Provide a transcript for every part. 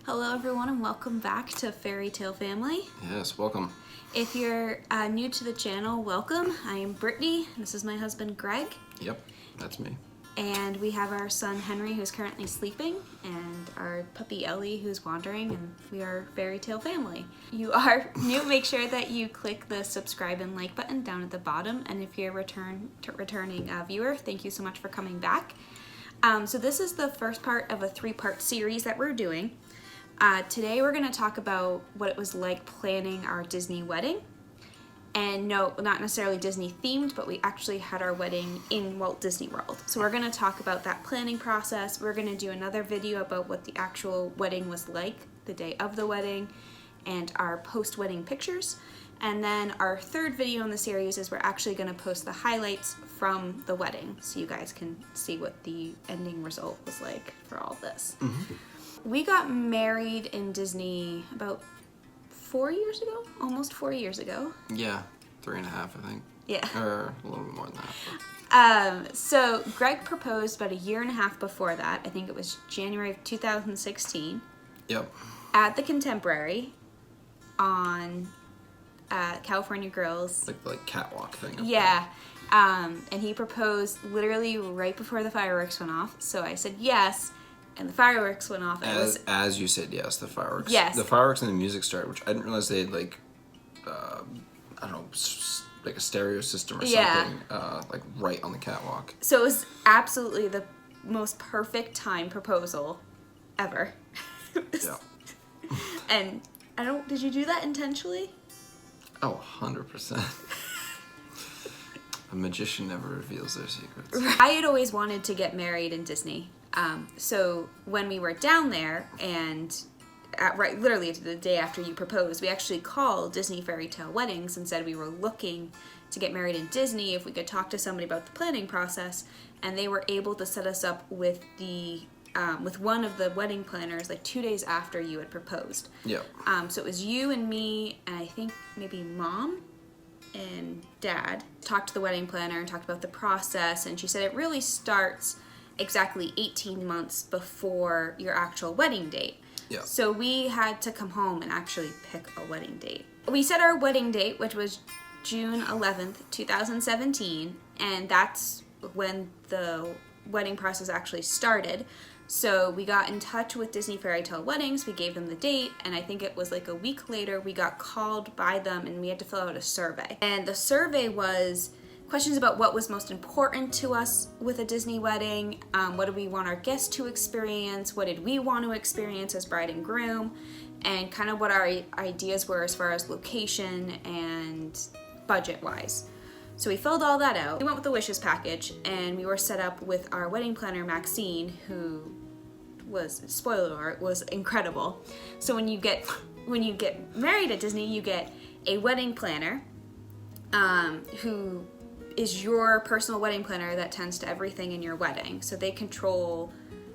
Hello everyone and welcome back to Fairy Tale Family. Yes, welcome. If you're new to the channel, welcome. I am Brittany. This is my husband Greg. Yep, that's me. And we have our son Henry who's currently sleeping and our puppy Ellie who's wandering, and we are Fairy Tale Family. You are new, make sure that you click the subscribe and like button down at the bottom, and if you're a returning viewer, thank you so much for coming back. So this is the first part of a 3-part series that we're doing. Today we're going to talk about what it was like planning our Disney wedding. And no, not necessarily Disney themed, but we actually had our wedding in Walt Disney World. So we're going to talk about that planning process. We're going to do another video about what the actual wedding was like the day of the wedding and our post-wedding pictures. And then our third video in the series is we're actually going to post the highlights from the wedding so you guys can see what the ending result was like for all this. Mm-hmm. We got married in Disney about 4 years ago, almost 4 years ago. Yeah, 3.5, I think. Yeah. Or a little bit more than that. So Greg proposed about 1.5 years before that. I think it was January of 2016. Yep. At the Contemporary on California Grills. Like catwalk thing. Yeah. And he proposed literally right before the fireworks went off. So I said yes. And the fireworks went off. As you said, yes, the fireworks. Yes. The fireworks and the music started, which I didn't realize they had I don't know, like a stereo system or something, like right on the catwalk. So it was absolutely the most perfect time proposal ever. Yeah. And did you do that intentionally? Oh, 100%. A magician never reveals their secrets. I had always wanted to get married in Disney. So when we were down there and literally the day after you proposed, we actually called Disney Fairy Tale Weddings and said we were looking to get married in Disney, if we could talk to somebody about the planning process, and they were able to set us up with with one of the wedding planners like 2 days after you had proposed. Yeah. So it was you and me and I think maybe Mom and Dad talked to the wedding planner and talked about the process, and she said it really starts exactly 18 months before your actual wedding date. Yeah. So we had to come home and actually pick a wedding date. We set our wedding date, which was June 11th, 2017, and that's when the wedding process actually started. So we got in touch with Disney Fairy Tale Weddings, we gave them the date, and I think it was like a week later we got called by them and we had to fill out a survey. And the survey was questions about what was most important to us with a Disney wedding, what do we want our guests to experience, what did we want to experience as bride and groom, and kind of what our ideas were as far as location and budget-wise. So we filled all that out. We went with the wishes package, and we were set up with our wedding planner, Maxine, who was, spoiler alert, was incredible. So when you get married at Disney, you get a wedding planner who is your personal wedding planner that tends to everything in your wedding. So they control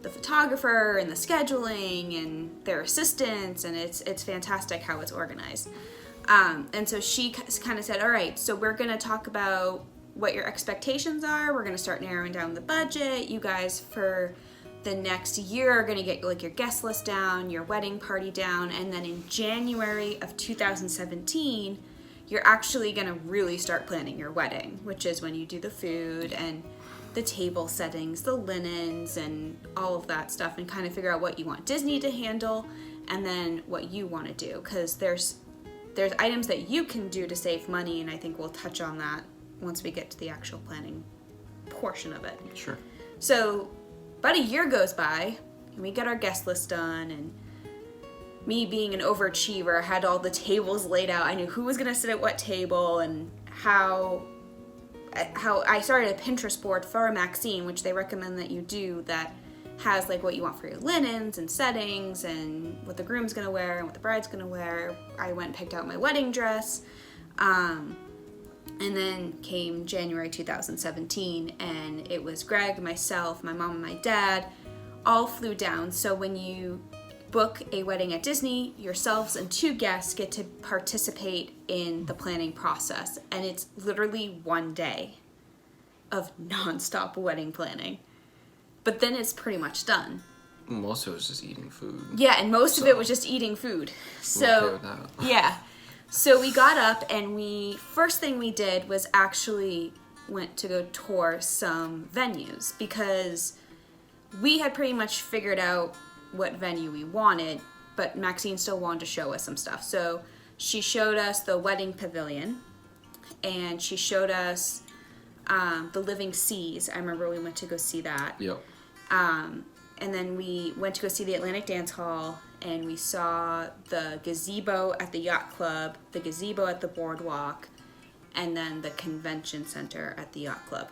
the photographer and the scheduling and their assistants, and it's fantastic how it's organized. And so she kind of said, all right, so we're going to talk about what your expectations are. We're going to start narrowing down the budget. You guys, for the next year, are going to get like your guest list down, your wedding party down, and then in January of 2017, you're actually going to really start planning your wedding, which is when you do the food and the table settings, the linens, and all of that stuff, and kind of figure out what you want Disney to handle and then what you want to do, because there's items that you can do to save money, and I think we'll touch on that once we get to the actual planning portion of it. Sure. So about a year goes by, and we get our guest list done, and me being an overachiever had all the tables laid out. I knew who was going to sit at what table, and how I started a Pinterest board for Maxine, which they recommend that you do, that has like what you want for your linens and settings and what the groom's gonna wear and what the bride's gonna wear. I went and picked out my wedding dress. And then came January 2017, and it was Greg, myself, my mom, and my dad all flew down. So when you book a wedding at Disney, yourselves and 2 guests get to participate in the planning process. And it's literally 1 day of nonstop wedding planning. But then it's pretty much done. Most of it was just eating food. Yeah, and most of it was just eating food. So, okay with that. yeah. So we got up and first thing we did was actually went to go tour some venues because we had pretty much figured out what venue we wanted, but Maxine still wanted to show us some stuff. So she showed us the Wedding Pavilion, and she showed us the Living Seas. I remember we went to go see that. Yep. And then we went to go see the Atlantic Dance Hall, and we saw the gazebo at the Yacht Club, the gazebo at the Boardwalk, and then the convention center at the Yacht Club.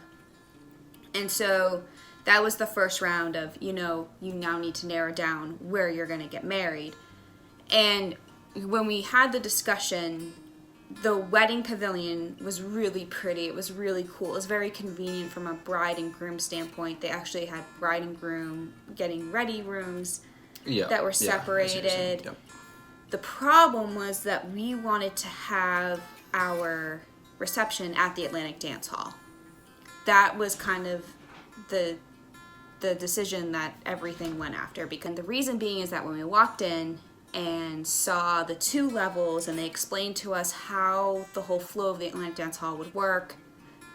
And so that was the first round of, you now need to narrow down where you're going to get married. And when we had the discussion, the Wedding Pavilion was really pretty. It was really cool. It was very convenient from a bride and groom standpoint. They actually had bride and groom getting ready rooms that were separated. Yep. The problem was that we wanted to have our reception at the Atlantic Dance Hall. That was kind of the decision that everything went after, because the reason being is that when we walked in and saw the 2 levels and they explained to us how the whole flow of the Atlantic Dance Hall would work,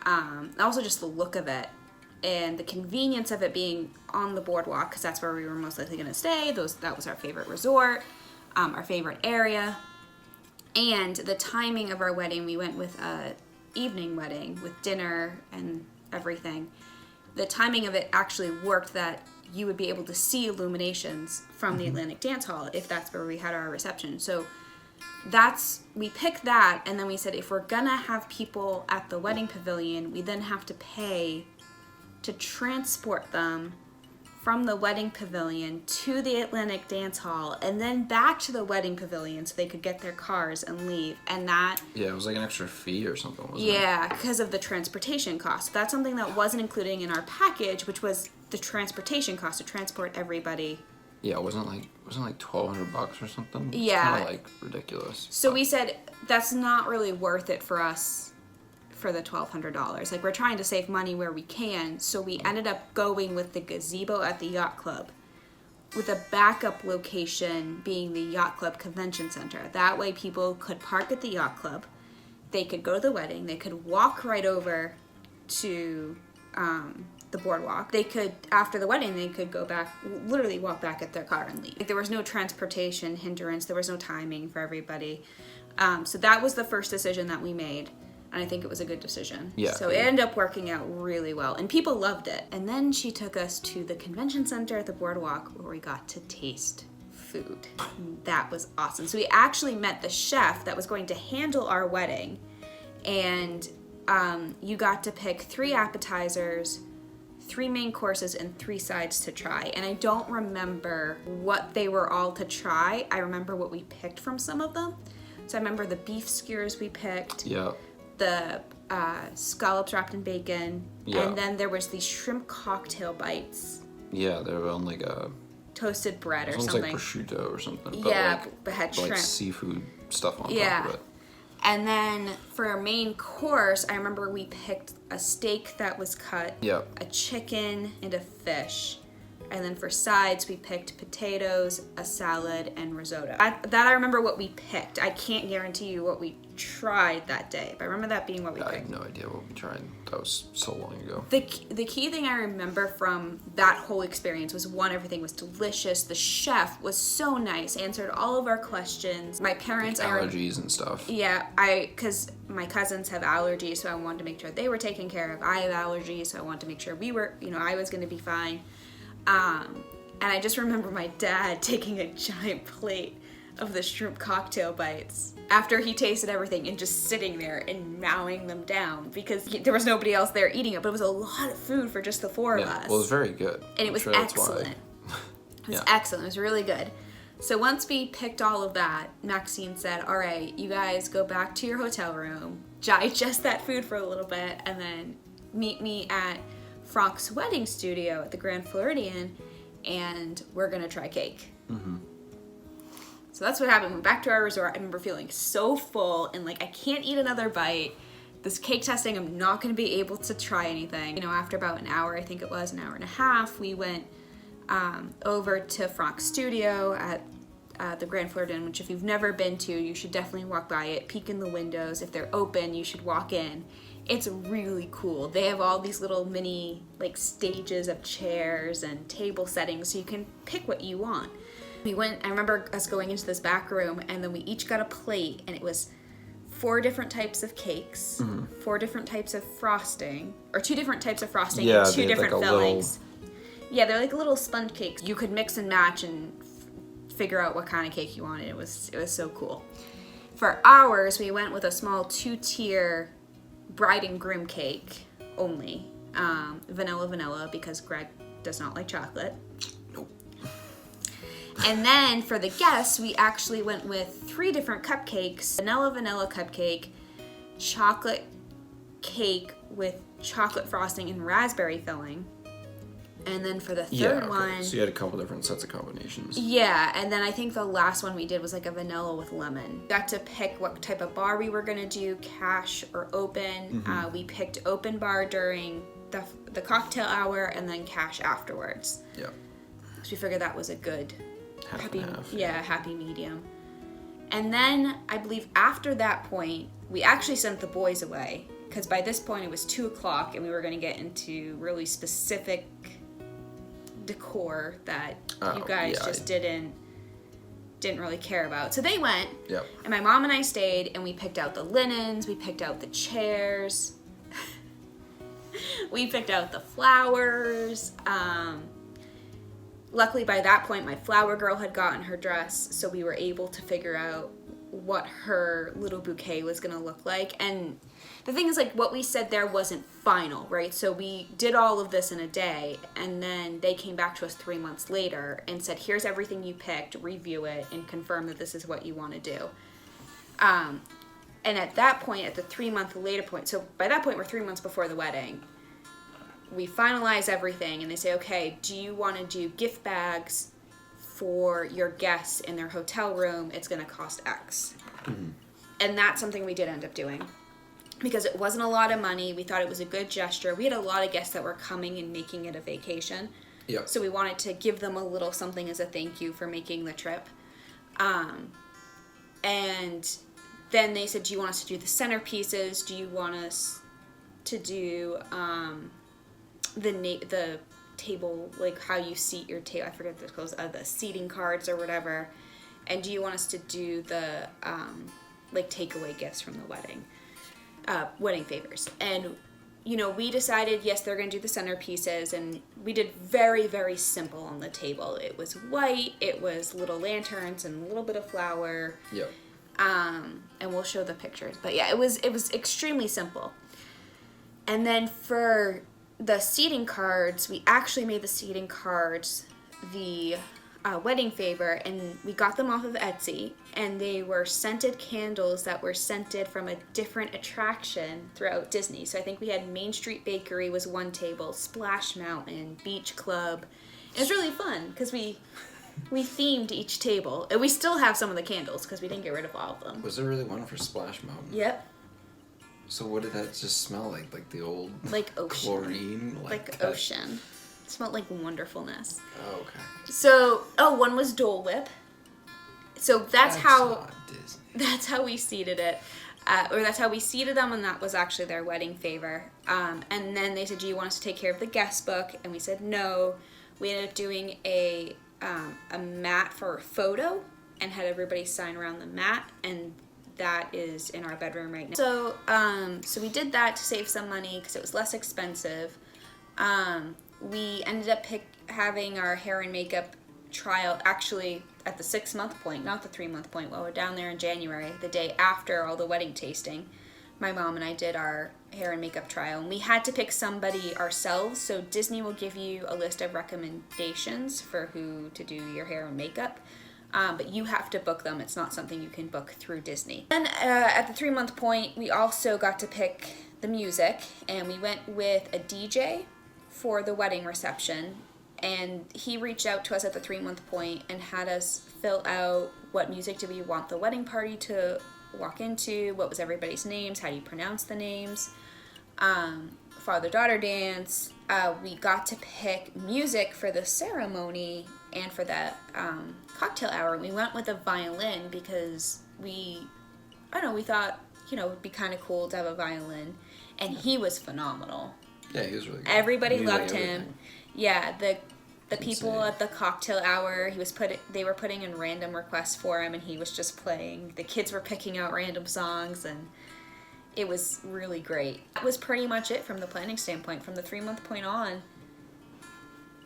also just the look of it and the convenience of it being on the boardwalk, because that's where we were most likely going to stay. That was our favorite resort, our favorite area. And the timing of our wedding, we went with a evening wedding with dinner and everything. The timing of it actually worked that you would be able to see illuminations from the Atlantic Dance Hall if that's where we had our reception. So we picked that, and then we said if we're gonna have people at the Wedding Pavilion, we then have to pay to transport them from the Wedding Pavilion to the Atlantic Dance Hall and then back to the Wedding Pavilion so they could get their cars and leave. And that... Yeah, it was like an extra fee or something, wasn't it? Yeah, because of the transportation cost. That's something that wasn't included in our package, which was the transportation cost to transport everybody. Yeah, it wasn't like $1,200 or something. Yeah. It's kind of like ridiculous. So we said that's not really worth it for us for the $1,200. Like, we're trying to save money where we can, so we ended up going with the gazebo at the Yacht Club, with a backup location being the Yacht Club Convention Center. That way people could park at the Yacht Club, they could go to the wedding, they could walk right over to the boardwalk. They could, after the wedding, they could go back, literally walk back at their car and leave. Like, there was no transportation hindrance, there was no timing for everybody. So that was the first decision that we made. And I think it was a good decision. Yeah. So it ended up working out really well. And people loved it. And then she took us to the convention center at the boardwalk where we got to taste food. That was awesome. So we actually met the chef that was going to handle our wedding. And you got to pick 3 appetizers, 3 main courses, and 3 sides to try. And I don't remember what they were all to try. I remember what we picked from some of them. So I remember the beef skewers we picked. Yeah. The scallops wrapped in bacon, Yeah. and then there was these shrimp cocktail bites. Yeah, they were on like a Toasted bread or almost something. like prosciutto or something. Yeah, but but had shrimp. like seafood stuff on Yeah. top of it. And then for our main course, I remember we picked a steak that was cut, Yep. a chicken, and a fish. And then for sides, we picked potatoes, a salad, and risotto. I remember what we picked. I can't guarantee you what we tried that day, but I remember that being what we I picked. have no idea what we tried. That was so long ago. The key thing I remember from that whole experience was, one, everything was delicious. The chef was so nice, answered all of our questions. My parents... Like allergies and stuff. Yeah, because my cousins have allergies, so I wanted to make sure they were taken care of. I have allergies, so I wanted to make sure we were, I was going to be fine. And I just remember my dad taking a giant plate of the shrimp cocktail bites after he tasted everything and just sitting there and mowing them down because there was nobody else there eating it, but it was a lot of food for just the 4 of us. Well, it was very good. And it was excellent. It was excellent. It was really good. So once we picked all of that, Maxine said, all right, you guys go back to your hotel room, digest that food for a little bit, and then meet me at Frank's wedding studio at the Grand Floridian, and we're gonna try cake. Mm-hmm. So that's what happened. We went back to our resort. I remember feeling so full and like I can't eat another bite. This cake testing, I'm not gonna be able to try anything. After about an hour, I think it was an hour and a half, we went over to Frank's studio at the Grand Floridian, which if you've never been to, you should definitely walk by it, peek in the windows. If they're open, you should walk in. It's really cool. They have all these little mini like stages of chairs and table settings, so you can pick what you want. I remember us going into this back room, and then we each got a plate, and it was 4 different types of cakes, 4 different types of frosting, or 2 different types of frosting, and 2 different like fillings. Yeah, they're like little sponge cakes. You could mix and match and figure out what kind of cake you wanted. It was so cool. For ours, we went with a small 2-tier bride and groom cake only. Vanilla, because Greg does not like chocolate. Nope. And then for the guests, we actually went with 3 different cupcakes. Vanilla cupcake, chocolate cake with chocolate frosting and raspberry filling. And then for the third one... So you had a couple different sets of combinations. Yeah, and then I think the last one we did was like a vanilla with lemon. Got to pick what type of bar we were going to do, cash or open. We picked open bar during the cocktail hour, and then cash afterwards. Yeah. So we figured that was a good... happy medium. And then I believe after that point, we actually sent the boys away, because by this point it was 2:00 and we were going to get into really specific decor that you guys just didn't really care about. So they went, and my mom and I stayed, and we picked out the linens, we picked out the chairs, we picked out the flowers. Luckily by that point my flower girl had gotten her dress, so we were able to figure out what her little bouquet was going to look like. And the thing is, like, what we said there wasn't final, right? So we did all of this in a day, and then they came back to us 3 months later and said, here's everything you picked, review it, and confirm that this is what you want to do. And at that point, at the 3 month later point, so by that point we're 3 months before the wedding, we finalize everything, and they say, okay, do you want to do gift bags for your guests in their hotel room? It's going to cost X. And that's something we did end up doing, because it wasn't a lot of money. We thought it was a good gesture. We had a lot of guests that were coming and making it a vacation. Yep. So we wanted to give them a little something as a thank you for making the trip. And then they said, do you want us to do the centerpieces? Do you want us to do the table, like how you seat your table? I forget what it's called, the seating cards or whatever. And do you want us to do the like takeaway gifts from the wedding favors? And we decided, yes, they're going to do the centerpieces, and we did very, very simple on the table. It was white, it was little lanterns and a little bit of flour. Yep. And we'll show the pictures. But yeah, it was extremely simple. And then for the seating cards, we actually made the seating cards the wedding favor, and we got them off of Etsy, and they were scented candles that were scented from a different attraction throughout Disney. So I think we had Main Street Bakery was one table, Splash Mountain, Beach Club. It was really fun because we themed each table, and we still have some of the candles because we didn't get rid of all of them. Was there really one for Splash Mountain? Yep. So what did that just smell like? Like the old ocean. Chlorine? Like ocean. It smelled like wonderfulness. Oh, okay. So, one was Dole Whip. So that's how not Disney. That's how we seated it. Or that's how we seated them, and that was actually their wedding favor. And then they said, do you want us to take care of the guest book? And we said no. We ended up doing a mat for a photo and had everybody sign around the mat, and that is in our bedroom right now. So we did that to save some money because it was less expensive. We ended up having our hair and makeup trial actually at the 6 month point, not the 3 month point. While we're down there in January, the day after all the wedding tasting, my mom and I did our hair and makeup trial, and we had to pick somebody ourselves. So Disney will give you a list of recommendations for who to do your hair and makeup. But you have to book them. It's not something you can book through Disney. Then at the 3 month point, we also got to pick the music, and we went with a DJ for the wedding reception, and he reached out to us at the 3 month point and had us fill out what music do we want the wedding party to walk into, what was everybody's names, how do you pronounce the names. father-daughter dance. We got to pick music for the ceremony and for the cocktail hour. We went with a violin because we thought, you know, it would be kind of cool to have a violin. And he was phenomenal. Yeah, he was really good. Everybody loved him. Everything. Yeah, the people insane. at the cocktail hour, they were putting in random requests for him, and he was just playing. The kids were picking out random songs, and it was really great. That was pretty much it from the planning standpoint. From the 3-month point on,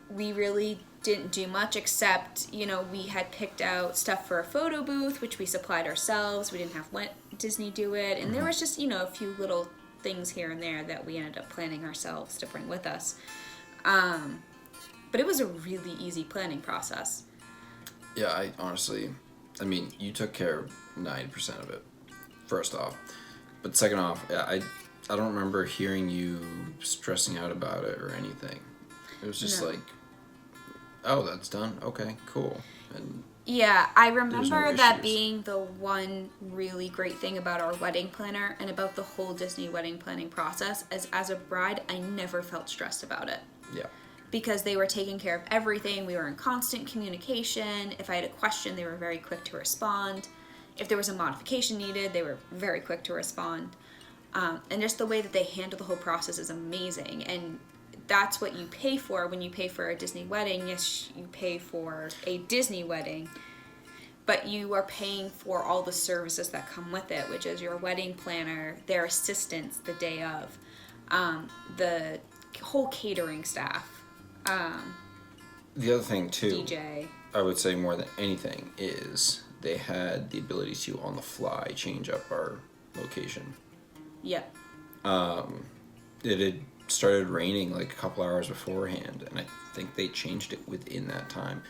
we really didn't do much except, you know, we had picked out stuff for a photo booth, which we supplied ourselves. We didn't have Walt Disney do it, and there was just, you know, a few little things here and there that we ended up planning ourselves to bring with us. But it was a really easy planning process. Yeah, I mean, you took care of 90% of it, first off. But second off, I don't remember hearing you stressing out about it or anything. It was just like, oh, that's done? Okay, cool. And yeah, I remember no that issues. being the one really great thing about our wedding planner and about the whole Disney wedding planning process, as a bride, I never felt stressed about it. Yeah. Because they were taking care of everything. We were in constant communication. If I had a question, they were very quick to respond. If there was a modification needed, they were very quick to respond. And just the way that they handle the whole process is amazing. And that's what you pay for when you pay for a Disney wedding. Yes, you pay for a Disney wedding, but you are paying for all the services that come with it, which is your wedding planner, their assistants the day of, the whole catering staff, The other thing, too, DJ. I would say more than anything, is they had the ability to, on the fly, change up our location. Yep. It had started raining like a couple hours beforehand, and I think they changed it within that time.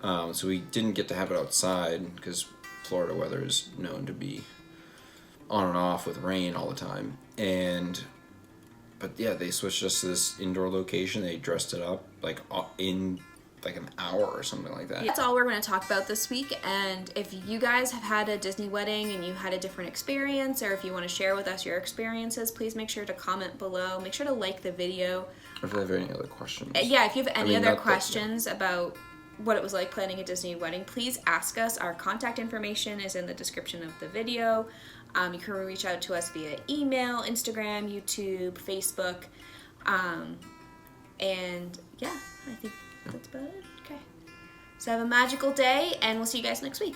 So we didn't get to have it outside because Florida weather is known to be on and off with rain all the time. But yeah, they switched us to this indoor location. They dressed it up like in like an hour or something like that. That's all we're going to talk about this week. And if you guys have had a Disney wedding and you had a different experience, or if you want to share with us your experiences, please make sure to comment below. Make sure to like the video. Or if they have any other questions. Yeah, if you have any other questions about what it was like planning a Disney wedding, please ask us. Our contact information is in the description of the video. You can reach out to us via email, Instagram, YouTube, Facebook. And yeah, I think that's about it. Okay. So have a magical day, and we'll see you guys next week.